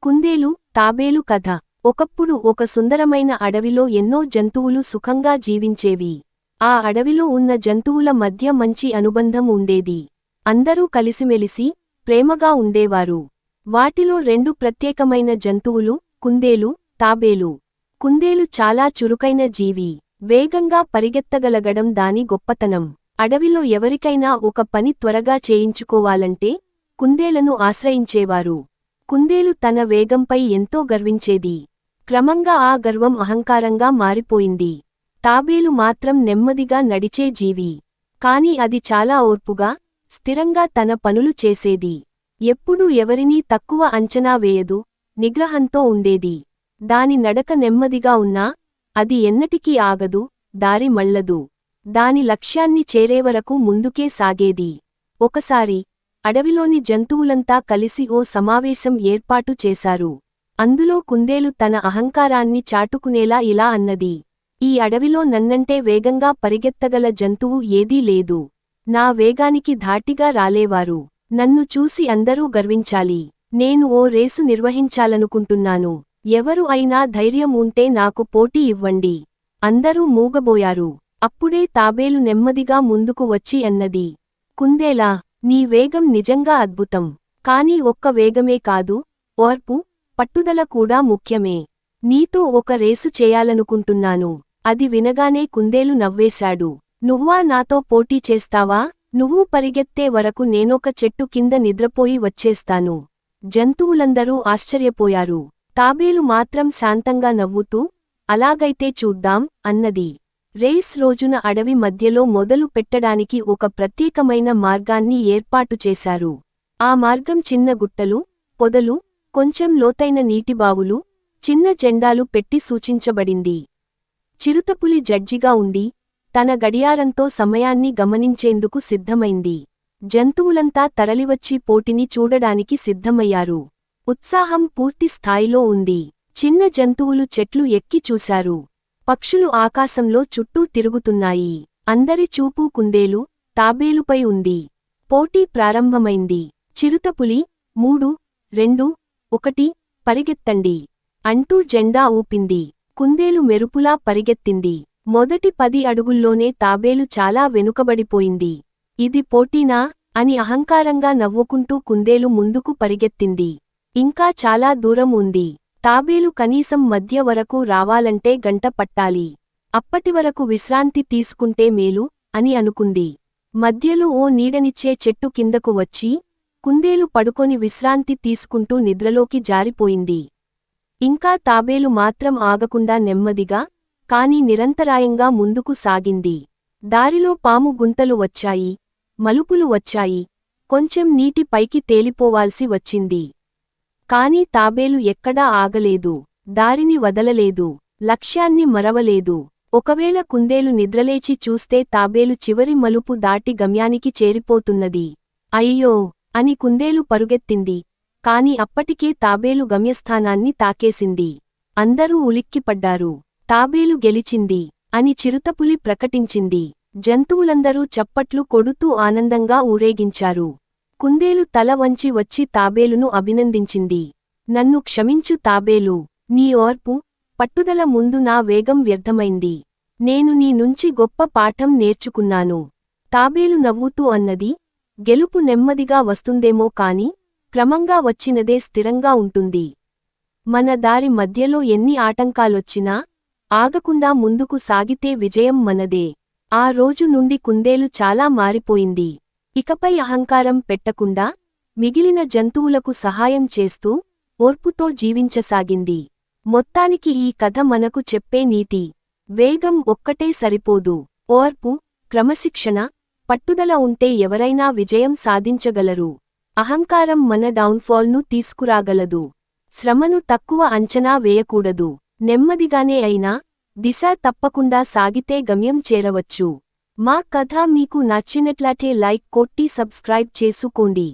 కుందేలు తాబేలు కథ. ఒకప్పుడు ఒక సుందరమైన అడవిలో ఎన్నో జంతువులు సుఖంగా జీవించేవి. ఆ అడవిలో ఉన్న జంతువుల మధ్య మంచి అనుబంధం ఉండేది. అందరూ కలిసిమెలిసి ప్రేమగా ఉండేవారు. వాటిలో రెండు ప్రత్యేకమైన జంతువులు కుందేలు, తాబేలు. కుందేలు చాలా చురుకైన జీవి. వేగంగా పరిగెత్తగలగడం దాని గొప్పతనం. అడవిలో ఎవరికైనా ఒక పని త్వరగా చేయించుకోవాలంటే కుందేలను ఆశ్రయించేవారు. కుందేలు తన వేగంపై ఎంతో గర్వించేది. క్రమంగా ఆ గర్వం అహంకారంగా మారిపోయింది. తాబేలు మాత్రం నెమ్మదిగా నడిచే జీవి. కాని అది చాలా ఓర్పుగా, స్థిరంగా తన పనులు చేసేది. ఎప్పుడూ ఎవరినీ తక్కువ అంచనా వేయదు, నిగ్రహంతో ఉండేది. దాని నడక నెమ్మదిగా ఉన్నా, అది ఎన్నటికీ ఆగదు, దారి మళ్ళదు. దాని లక్ష్యాన్ని చేరేవరకు ముందుకే సాగేది. ఒకసారి అడవిలోని జంతువులంతా కలిసి ఓ సమావేశం ఏర్పాటు చేశారు. అందులో కుందేలు తన అహంకారాన్ని చాటుకునేలా ఇలా అన్నది. ఈ అడవిలో నన్నంటే వేగంగా పరిగెత్తగల జంతువు ఏదీ లేదు. నా వేగానికి ధాటిగా రాలేవారు. నన్ను చూసి అందరూ గర్వించాలి. నేను ఓ రేసు నిర్వహించాలనుకుంటున్నాను. ఎవరు అయినా ధైర్యం ఉంటే నాకు పోటీ ఇవ్వండి. అందరూ మూగబోయారు. అప్పుడే తాబేలు నెమ్మదిగా ముందుకు వచ్చి అన్నది. కుందేలా, నీ వేగం నిజంగా అద్భుతం. కానీ ఒక్క వేగమే కాదు, ఓర్పు, పట్టుదల కూడా ముఖ్యమే. నీతో ఒక రేసు చేయాలనుకుంటున్నాను. అది వినగానే కుందేలు నవ్వేశాడు. నువ్వా నాతో పోటీ చేస్తావా? నువ్వు పరిగెత్తే వరకు నేనొక చెట్టు కింద నిద్రపోయి వచ్చేస్తాను. జంతువులందరూ ఆశ్చర్యపోయారు. తాబేలు మాత్రం శాంతంగా నవ్వుతూ, అలాగైతే చూద్దాం అన్నది. రేస్ రోజున అడవి మధ్యలో మొదలు పెట్టడానికి ఒక ప్రత్యేకమైన మార్గాన్ని ఏర్పాటు చేశారు. ఆ మార్గం చిన్న గుట్టలు, పొదలు, కొంచెం లోతైన నీటిబావులు, చిన్న జెండాలు పెట్టి సూచించబడింది. చిరుతపులి జడ్జిగా ఉండి, తన గడియారంతో సమయాన్ని గమనించేందుకు సిద్ధమైంది. జంతువులంతా తరలివచ్చి పోటీని చూడడానికి సిద్ధమయ్యారు. ఉత్సాహం పూర్తి స్థాయిలో ఉంది. చిన్న జంతువులు చెట్లు ఎక్కి చూశారు. పక్షులు ఆకాశంలో చుట్టూ తిరుగుతున్నాయి. అందరి చూపు కుందేలు, తాబేలుపై ఉంది. పోటీ ప్రారంభమైంది. చిరుతపులి 3, 2, 1 పరిగెత్తండి అంటూ జెండా ఊపింది. కుందేలు మెరుపులా పరిగెత్తింది. మొదటి 10 అడుగుల్లోనే తాబేలు చాలా వెనుకబడిపోయింది. ఇది పోటీనా అని అహంకారంగా నవ్వుకుంటూ కుందేలు ముందుకు పరిగెత్తింది. ఇంకా చాలా దూరం ఉంది. తాబేలు కనీసం మధ్య వరకు రావాలంటే గంట పట్టాలి. అప్పటివరకు విశ్రాంతి తీసుకుంటే మేలు అని అనుకుంది. మధ్యలో ఓ నీడనిచ్చే చెట్టు కిందకు వచ్చి కుందేలు పడుకొని విశ్రాంతి తీసుకుంటూ నిద్రలోకి జారిపోయింది. ఇంకా తాబేలు మాత్రం ఆగకుండా నెమ్మదిగా, కాని నిరంతరాయంగా ముందుకు సాగింది. దారిలో పాము గుంతలు వచ్చాయి, మలుపులు వచ్చాయి, కొంచెం నీటి పైకి తేలిపోవాల్సి వచ్చింది. కాని తాబేలు ఎక్కడా ఆగలేదు. దారిని వదలలేదు. లక్ష్యాన్ని మరవలేదు. ఒకవేళ కుందేలు నిద్రలేచి చూస్తే తాబేలు చివరి మలుపు దాటి గమ్యానికి చేరిపోతున్నది. అయ్యో అని కుందేలు పరుగెత్తింది. కాని అప్పటికే తాబేలు గమ్యస్థానాన్ని తాకేసింది. అందరూ ఉలిక్కిపడ్డారు. తాబేలు గెలిచింది అని చిరుతపులి ప్రకటించింది. జంతువులందరూ చప్పట్లు కొడుతూ ఆనందంగా ఊరేగించారు. కుందేలు తల వంచి వచ్చి తాబేలును అభినందించింది. నన్ను క్షమించు తాబేలు. నీ ఓర్పు, పట్టుదల ముందు నా వేగం వ్యర్థమైంది. నేను నీ నుంచి గొప్ప పాఠం నేర్చుకున్నాను. తాబేలు నవ్వుతూ అన్నది. గెలుపు నెమ్మదిగా వస్తుందేమో కాని, క్రమంగా వచ్చినదే స్థిరంగా ఉంటుంది. మన దారి మధ్యలో ఎన్ని ఆటంకాలొచ్చినా, ఆగకుండా ముందుకు సాగితే విజయం మనదే. ఆ రోజు నుండి కుందేలు చాలా మారిపోయింది. ఇకపై అహంకారం పెట్టకుండా, మిగిలిన జంతువులకు సహాయం చేస్తూ, ఓర్పుతో జీవించసాగింది. మొత్తానికి ఈ కథ మనకు చెప్పే నీతి: వేగం ఒక్కటే సరిపోదు. ఓర్పు, క్రమశిక్షణ, పట్టుదల ఉంటే ఎవరైనా విజయం సాధించగలరు. అహంకారం మన డౌన్ఫాల్ను తీసుకురాగలదు. శ్రమను తక్కువ అంచనా వేయకూడదు. నెమ్మదిగానే అయినా, దిశ తప్పకుండా సాగితే గమ్యం చేరవచ్చు. మా కథ మీకు నచ్చినట్లయితే లైక్ కొట్టి సబ్స్క్రైబ్ చేసుకోండి.